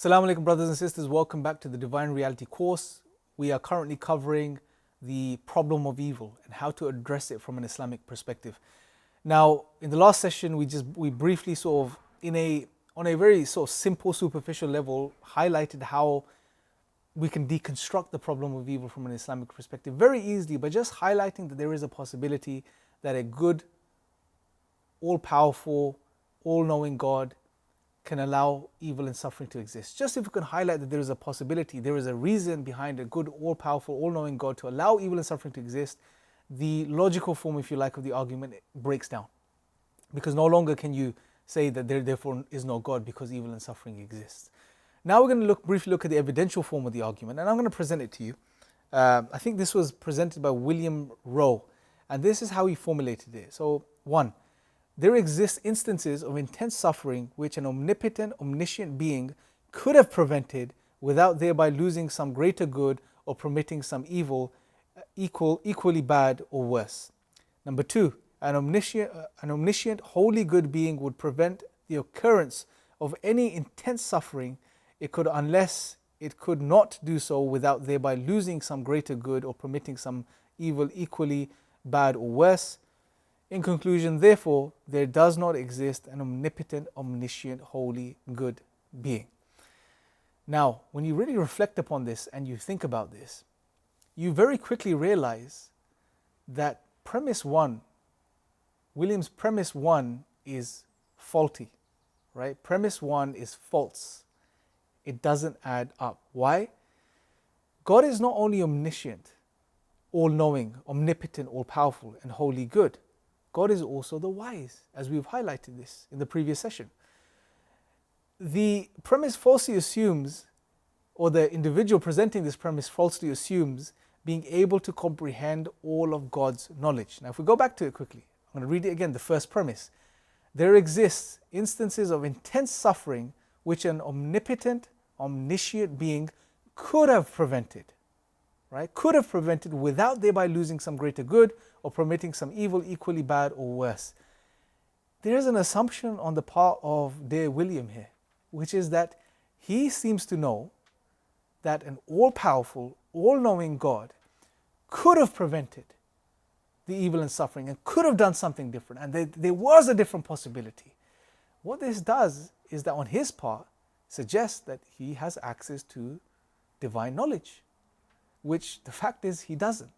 Assalamu alaikum brothers and sisters, welcome back to the Divine Reality course. We are currently covering the problem of evil and how to address it from an Islamic perspective. Now, in the last session, we briefly on a very sort of simple, superficial level, highlighted how we can deconstruct the problem of evil from an Islamic perspective very easily by just highlighting that there is a possibility that a good, all-powerful, all-knowing God can allow evil and suffering to exist. Just if we can highlight that there is a possibility, there is a reason behind a good, all-powerful, all-knowing God to allow evil and suffering to exist, the logical form, if you like, of the argument breaks down. Because no longer can you say that there therefore is no God because evil and suffering exists. Now we're going to briefly look at the evidential form of the argument, and I'm going to present it to you. I think this was presented by William Rowe, and this is how he formulated it. So, 1. There exist instances of intense suffering which an omnipotent, omniscient being could have prevented without thereby losing some greater good or permitting some evil equally bad or worse. Number 2, an omniscient, wholly good being would prevent the occurrence of any intense suffering unless it could not do so without thereby losing some greater good or permitting some evil equally bad or worse. In conclusion, therefore, there does not exist an omnipotent, omniscient, wholly good being. Now, when you really reflect upon this and you think about this, you very quickly realize that William's premise 1 is faulty, right? Premise 1 is false. It doesn't add up. Why? God is not only omniscient, all-knowing, omnipotent, all-powerful, and wholly good. God is also the wise, as we've highlighted this in the previous session. The premise falsely assumes, or the individual presenting this premise falsely assumes, being able to comprehend all of God's knowledge. Now, if we go back to it quickly, I'm going to read it again, the first premise. There exists instances of intense suffering which an omnipotent, omniscient being could have prevented, right? Could have prevented without thereby losing some greater good or permitting some evil equally bad or worse. There is an assumption on the part of dear William here, which is that he seems to know that an all-powerful, all-knowing God could have prevented the evil and suffering and could have done something different, and there was a different possibility. What this does is that on his part suggests that he has access to divine knowledge, which the fact is he doesn't.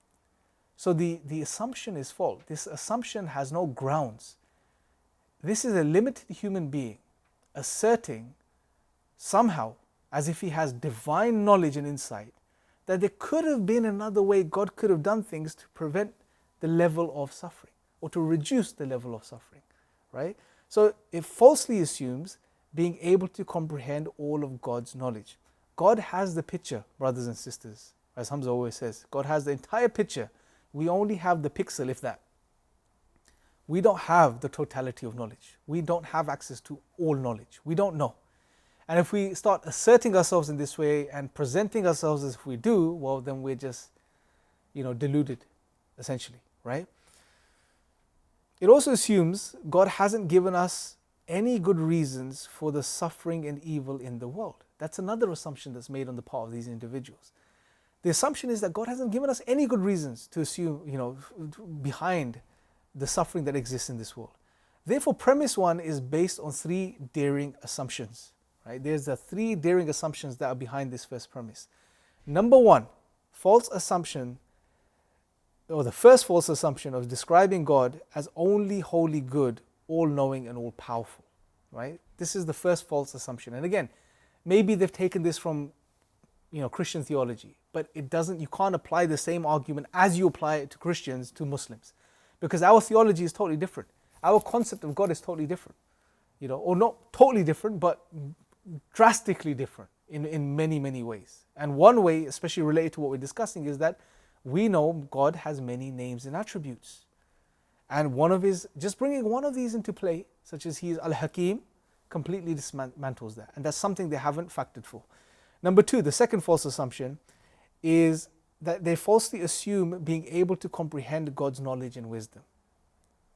So the assumption is false. This assumption has no grounds. This is a limited human being asserting somehow, as if he has divine knowledge and insight, that there could have been another way God could have done things to prevent the level of suffering or to reduce the level of suffering, right? So it falsely assumes being able to comprehend all of God's knowledge. God has the picture, brothers and sisters. As Hamza always says, God has the entire picture. We only have the pixel, if that. We don't have the totality of knowledge. We don't have access to all knowledge. We don't know. And if we start asserting ourselves in this way and presenting ourselves as if we do, well, then we're just, deluded, essentially, right? It also assumes God hasn't given us any good reasons for the suffering and evil in the world. That's another assumption that's made on the part of these individuals. The assumption is that God hasn't given us any good reasons to assume, behind the suffering that exists in this world. Therefore, premise 1 is based on 3 daring assumptions, right? There's the 3 daring assumptions that are behind this first premise. Number 1, false assumption, or the first false assumption of describing God as only wholly good, all-knowing and all-powerful, right? This is the first false assumption. And again, maybe they've taken this from Christian theology, but you can't apply the same argument as you apply it to Christians to Muslims, because our theology is totally different. Our concept of God is totally different, or not totally different, but drastically different in many, many ways. And one way, especially related to what we're discussing, is that we know God has many names and attributes. And just bringing one of these into play, such as He is Al-Hakim, completely dismantles that. And that's something they haven't factored for. Number 2, the second false assumption is that they falsely assume being able to comprehend God's knowledge and wisdom,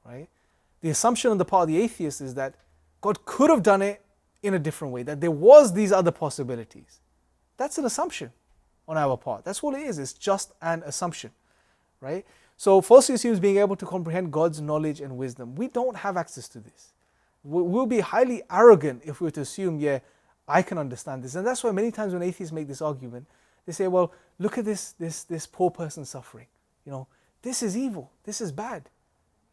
right? The assumption on the part of the atheist is that God could have done it in a different way, that there was these other possibilities. That's an assumption on our part. That's all it is. It's just an assumption, right? So falsely assumes being able to comprehend God's knowledge and wisdom. We don't have access to this. We'll be highly arrogant if we were to assume, yeah, I can understand this. And that's why many times when atheists make this argument, they say, well, look at this poor person suffering. You know, this is evil. This is bad.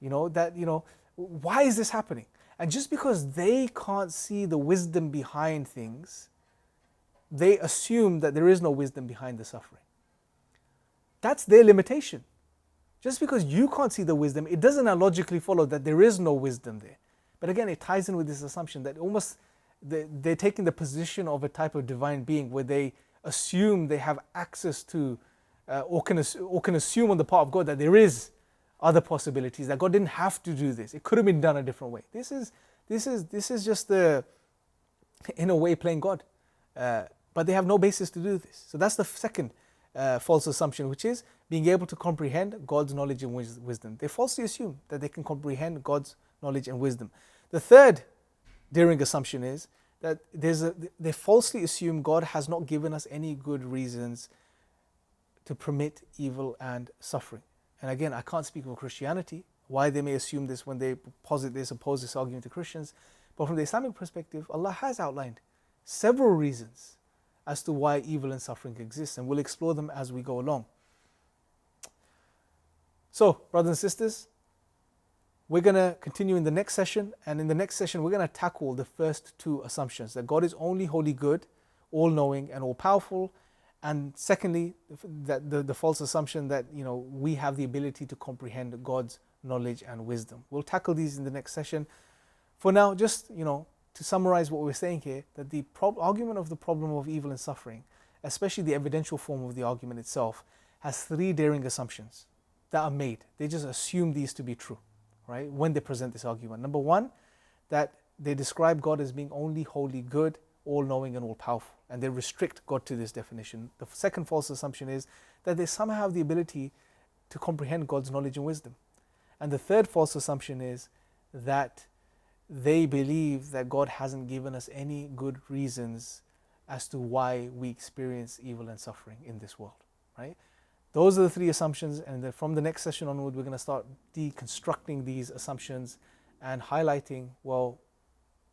You know, why is this happening? And just because they can't see the wisdom behind things, they assume that there is no wisdom behind the suffering. That's their limitation. Just because you can't see the wisdom, it doesn't logically follow that there is no wisdom there. But again, it ties in with this assumption that almost they're taking the position of a type of divine being where they assume they have access to or can assume on the part of God that there is other possibilities, that God didn't have to do this. It could have been done a different way. This is just in a way playing God. But they have no basis to do this. So that's the second false assumption, which is being able to comprehend God's knowledge and wisdom. They falsely assume that they can comprehend God's knowledge and wisdom. The third daring assumption is that they falsely assume God has not given us any good reasons to permit evil and suffering. And again, I can't speak for Christianity, why they may assume this when they oppose this argument to Christians. But from the Islamic perspective, Allah has outlined several reasons as to why evil and suffering exists, and we'll explore them as we go along. So, brothers and sisters, we're going to continue in the next session, and in the next session we're going to tackle the first two assumptions, that God is only wholly good, all-knowing and all-powerful, and secondly, that the false assumption that we have the ability to comprehend God's knowledge and wisdom. We'll tackle these in the next session. For now, just to summarize what we're saying here, that the argument of the problem of evil and suffering, especially the evidential form of the argument itself, has three daring assumptions that are made. They just assume these to be true, right, when they present this argument. Number one, that they describe God as being only wholly good, all-knowing and all-powerful, and they restrict God to this definition. The second false assumption is that they somehow have the ability to comprehend God's knowledge and wisdom. And the third false assumption is that they believe that God hasn't given us any good reasons as to why we experience evil and suffering in this world, right? Those are the three assumptions, and then from the next session onward, we're going to start deconstructing these assumptions and highlighting, well,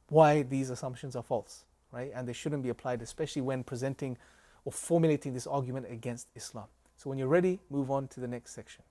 why these assumptions are false, right? And they shouldn't be applied, especially when presenting or formulating this argument against Islam. So when you're ready, move on to the next section.